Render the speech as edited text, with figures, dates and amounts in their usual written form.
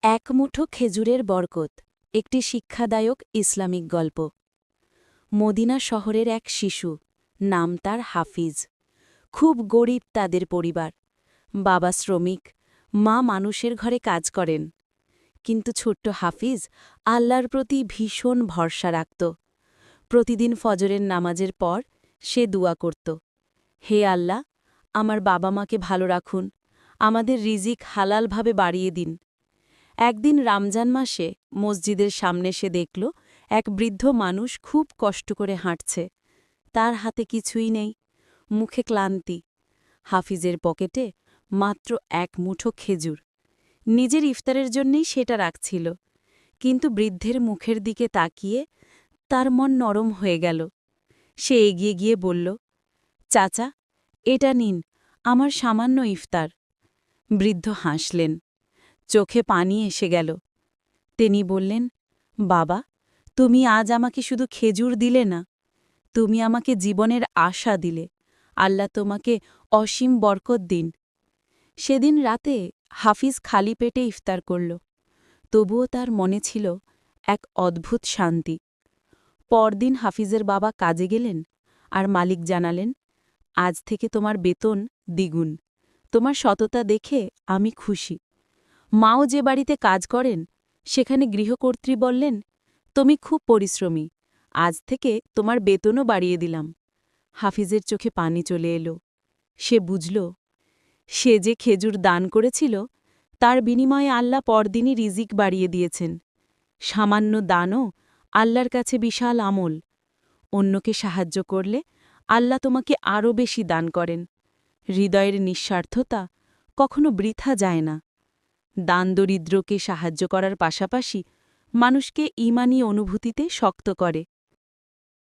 এক মুঠো খেজুরের বরকত একটি শিক্ষাদায়ক ইসলামিক গল্প। মদিনা শহরের এক শিশু, নাম তার হাফিজ। খুব গরিব তাদের পরিবার। বাবা শ্রমিক, মা মানুষের ঘরে কাজ করেন। কিন্তু ছোট্ট হাফিজ আল্লাহর প্রতি ভীষণ ভরসা রাখত। প্রতিদিন ফজরের নামাজের পর সে দোয়া করত, হে আল্লাহ, আমার বাবা মাকে ভালো রাখুন, আমাদের রিজিক হালালভাবে বাড়িয়ে দিন। একদিন রমজান মাসে মসজিদের সামনে সে দেখল এক বৃদ্ধ মানুষ খুব কষ্ট করে হাঁটছে। তার হাতে কিছুই নেই, মুখে ক্লান্তি। হাফিজের পকেটে মাত্র এক মুঠো খেজুর। নিজের ইফতারের জন্যেই সেটা রাখছিল, কিন্তু বৃদ্ধের মুখের দিকে তাকিয়ে তার মন নরম হয়ে গেল। সে এগিয়ে গিয়ে বলল, চাচা, এটা নিন, আমার সামান্য ইফতার। বৃদ্ধ হাসলেন, চোখে পানি এসে গেল। তিনি বললেন, বাবা, তুমি আজ আমাকে শুধু খেজুর দিলে না, তুমি আমাকে জীবনের আশা দিলে। আল্লাহ তোমাকে অসীম বরকত দিন। সেদিন রাতে হাফিজ খালি পেটে ইফতার করল, তবুও তার মনে ছিল এক অদ্ভুত শান্তি। পরদিন হাফিজের বাবা কাজে গেলেন, আর মালিক জানালেন, আজ থেকে তোমার বেতন দ্বিগুণ। তোমার সততা দেখে আমি খুশি। মাও যে বাড়িতে কাজ করেন, সেখানে গৃহকর্ত্রী বললেন, তুমি খুব পরিশ্রমী, আজ থেকে তোমার বেতনও বাড়িয়ে দিলাম। হাফিজের চোখে পানি চলে এলো। সে বুঝল, সে যে খেজুর দান করেছিল, তার বিনিময়ে আল্লাহ পরদিনই রিজিক বাড়িয়ে দিয়েছেন। সামান্য দানও আল্লাহর কাছে বিশাল আমল। অন্যকে সাহায্য করলে আল্লাহ তোমাকে আরও বেশি দান করেন। হৃদয়ের নিঃস্বার্থতা কখনো বৃথা যায় না। দান দরিদ্রকে সাহায্য করার পাশাপাশি মানুষকে ঈমানী অনুভূতিতে শক্ত করে।